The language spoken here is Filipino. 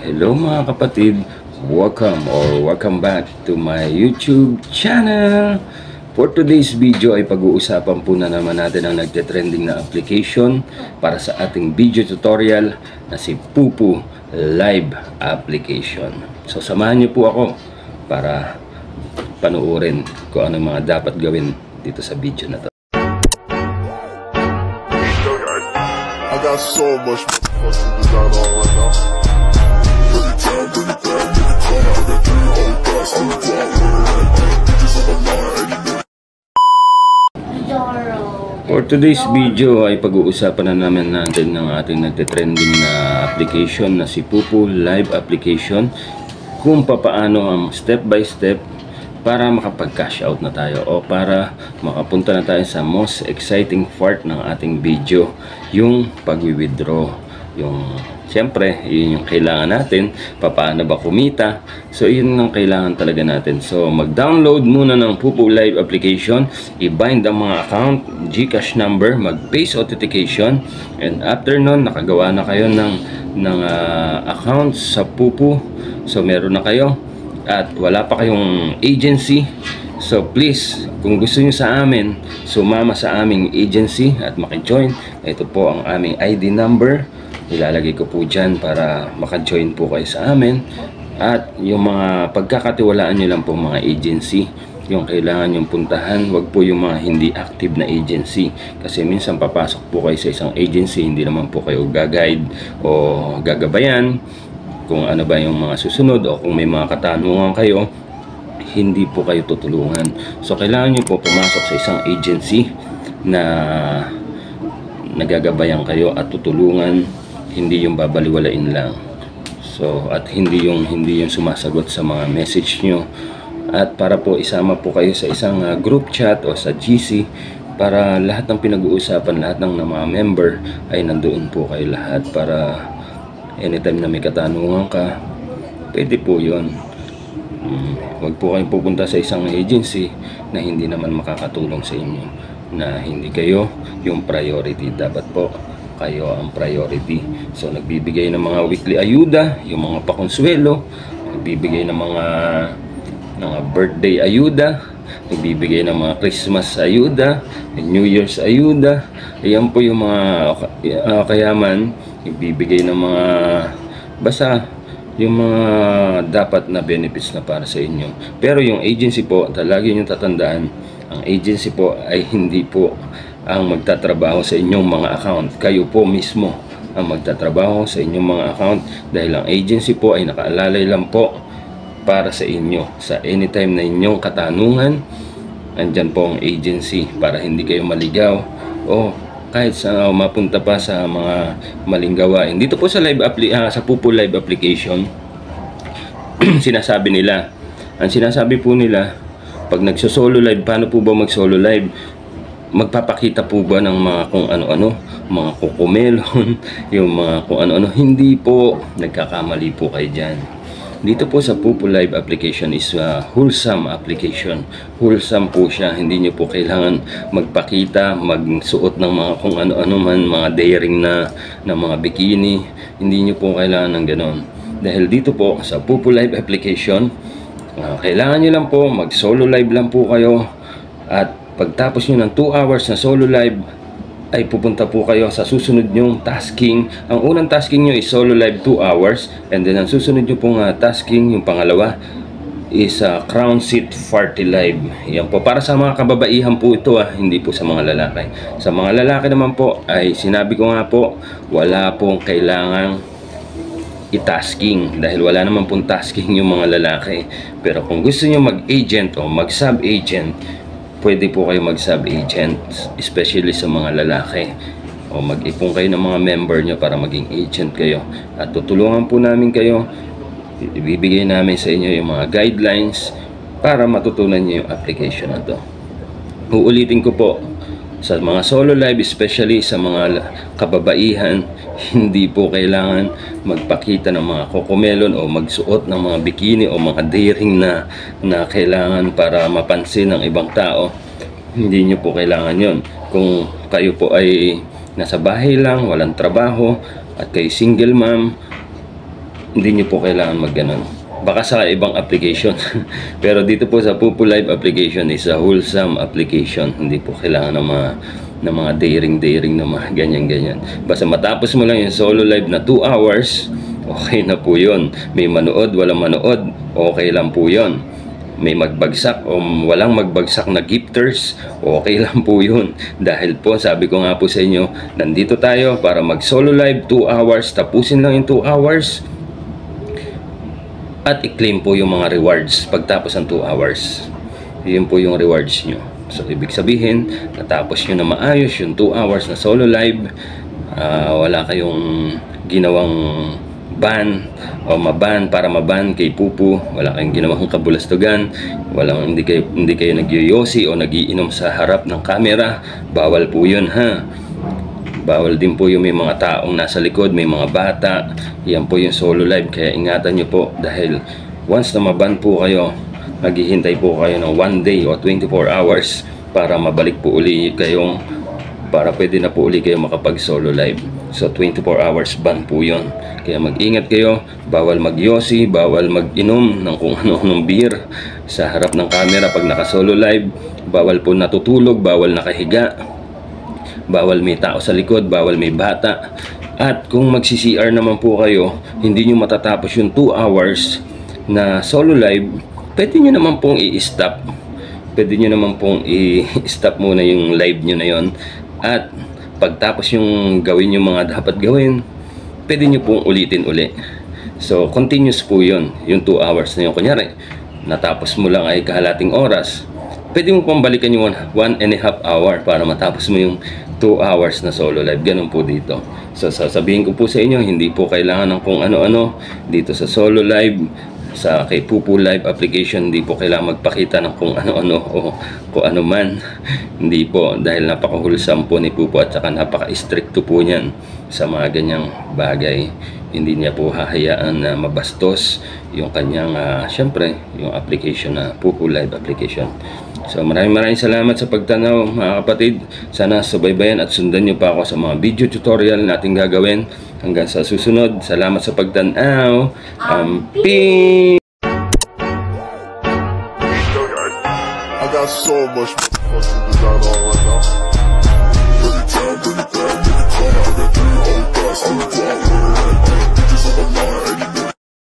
Hello mga kapatid, welcome back to my YouTube channel. For today's video ay pag-uusapan po na naman natin ang nagte-trending na application para sa ating video tutorial na si Pupu Live application. So samahan niyo po ako para panuorin kung ano mga dapat gawin dito sa video na to. I got so much fucking design on right now. For today's video ay pag-uusapan na naman natin ng ating nagte-trending na application na si Pupu Live application, kung papaano ang step by step para makapag-cash out na tayo o para makapunta na tayo sa most exciting part ng ating video, yung pag-withdraw. Siyempre, yun yung kailangan natin. Paano ba kumita? So, yun ang kailangan talaga natin. So, mag-download muna ng Pupu Live application, i-bind ang mga account, GCash number, mag-paste authentication, and after nun, nakagawa na kayo ng account sa Pupu. So, meron na kayo at wala pa kayong agency. So, please, kung gusto nyo sa amin, sumama sa aming agency at maki-join. Ito po ang aming ID number. Ilalagay ko po dyan para maka-join po kayo sa amin. At yung mga pagkakatiwalaan nyo lang po mga agency, yung kailangan yung puntahan, wag po yung mga hindi active na agency. Kasi minsan papasok po kayo sa isang agency, hindi naman po kayo gaguide o gagabayan kung ano ba yung mga susunod, o kung may mga katanungan kayo, hindi po kayo tutulungan. So kailangan nyo po pumasok sa isang agency na nagagabayan kayo at tutulungan, hindi yung babaliwalain lang. So at hindi yung sumasagot sa mga message nyo. At para po isama po kayo sa isang group chat o sa GC para lahat ng pinag-uusapan, lahat ng mga member ay nandoon po kayo lahat, para anytime na may katanungan ka, pwede po yun. Huwag po kayong pupunta sa isang agency na hindi naman makakatulong sa inyo, na hindi kayo yung priority. Dapat po kayo ang priority. So nagbibigay ng mga weekly ayuda, yung mga pakonsuelo, nagbibigay ng mga birthday ayuda, nagbibigay ng mga Christmas ayuda, New Year's ayuda. Ayan po yung mga kayaman, nagbibigay ng mga basta yung mga dapat na benefits na para sa inyo. Pero yung agency po, lagi nyo tatandaan, ang agency po ay hindi po ang magtatrabaho sa inyong mga account. Kayo po mismo ang magtatrabaho sa inyong mga account, dahil ang agency po ay nakaalalay lang po para sa inyo. Sa anytime na inyong katanungan, andyan po ang agency para hindi kayo maligaw o kahit sa mapunta pa sa mga maling gawain. Dito po sa sa Pupu Live application, sinasabi nila, ang sinasabi po nila, pag nagso-solo live, paano po ba mag-solo live? Magpapakita po ba ng mga kung ano-ano, mga kukumelon, yung mga kung ano-ano? Hindi po, nagkakamali po kayo dyan. Dito po sa Pupu Live application is wholesome application. Wholesome po siya. Hindi nyo po kailangan magpakita, magsuot ng mga kung ano-ano man, mga daring na mga bikini. Hindi nyo po kailangan ng ganon. Dahil dito po sa Pupu Live application, kailangan nyo lang po mag-solo live lang po kayo. At pagtapos nyo ng 2 hours na solo live, ay pupunta po kayo sa susunod nyong tasking. Ang unang tasking nyo is solo live 2 hours, and then ang susunod nyo pong tasking, yung pangalawa, is crown seat party live. Yan po, para sa mga kababaihan po ito, hindi po sa mga lalaki. Sa mga lalaki naman po, ay sinabi ko nga po, wala pong kailangang i-tasking, dahil wala naman pong tasking yung mga lalaki. Pero kung gusto nyo mag-agent o mag-sub-agent, pwede po kayo mag-sub-agent, especially sa mga lalaki. O mag-ipon kayo ng mga member nyo para maging agent kayo. At tutulungan po namin kayo. Ibibigay namin sa inyo yung mga guidelines para matutunan nyo yung application na to. Uulitin ko po, sa mga solo live, especially sa mga kababaihan, hindi po kailangan magpakita ng mga kokomelon o magsuot ng mga bikini o mga daring na kailangan para mapansin ng ibang tao. Hindi nyo po kailangan yon. Kung kayo po ay nasa bahay lang, walang trabaho, at kayo single mom, hindi nyo po kailangan mag-ganon. Baka sa ibang application. Pero dito po sa Pupu Live application is a wholesome application. Hindi po kailangan ng mga daring na mga ganyan. Basta matapos mo lang yung solo live na 2 hours, okay na po yun. May manood, walang manood, okay lang po yun. May magbagsak o walang magbagsak na gifters, okay lang po yun. Dahil po, sabi ko nga po sa inyo, nandito tayo para mag solo live 2 hours, tapusin lang yung 2 hours, at i-claim po yung mga rewards pagtapos ng 2 hours. Yun po yung rewards nyo. So, ibig sabihin, natapos nyo na maayos yung 2 hours na solo live, wala kayong ginawang ban o maban para maban kay Pupu, wala kayong ginawang kabulastugan, hindi kayo nagyoyosi o nagiinom sa harap ng camera, bawal po yun, ha. Bawal din po yung may mga taong nasa likod, may mga bata. Yan po yung solo live, kaya ingatan nyo po, dahil once na maban po kayo, maghihintay po kayo ng 1 day o 24 hours para mabalik po uli kayong, para pwede na po uli kayo makapag solo live. So 24 hours ban po yun. Kaya mag-ingat kayo, bawal magyosi, bawal mag-inom ng kung ano-anong beer sa harap ng camera pag naka solo live, bawal po natutulog, bawal nakahiga, bawal may tao sa likod, bawal may bata. At kung magsi-CR naman po kayo, hindi nyo matatapos yung 2 hours na solo live, pwede nyo naman pong i-stop. Pwede nyo naman pong i-stop muna yung live nyo na yon. At pagtapos yung gawin yung mga dapat gawin, pwede nyo pong ulitin uli. So, continuous po yun, yung 2 hours na yun. Kunyari, natapos mo lang ay kahalating oras, pwede mo pong balikan yung 1.5 hour para matapos mo yung 2 hours na solo live. Ganun po dito. So, sasabihin ko po sa inyo, hindi po kailangan ng kung ano-ano dito sa solo live, sa kay Pupu Live application. Hindi po kailangan magpakita ng kung ano-ano o kung ano man. Hindi po, dahil napaka-wholesome po ni Pupu at saka napaka-stricto po niyan sa mga ganyang bagay. Hindi niya po hahayaan na mabastos yung kanyang, syempre, yung application na Pupu Live application. So maraming salamat sa pagtanaw, mga kapatid. Sana subaybayan at sundan nyo pa ako sa mga video tutorial natin gagawin. Hanggang sa susunod, salamat sa pagtanaw. Amping! I got so much fucking design on right now. Every time, bring it back, nigga, come out, I got 3 whole thoughts, I'm the top, bitches on the line.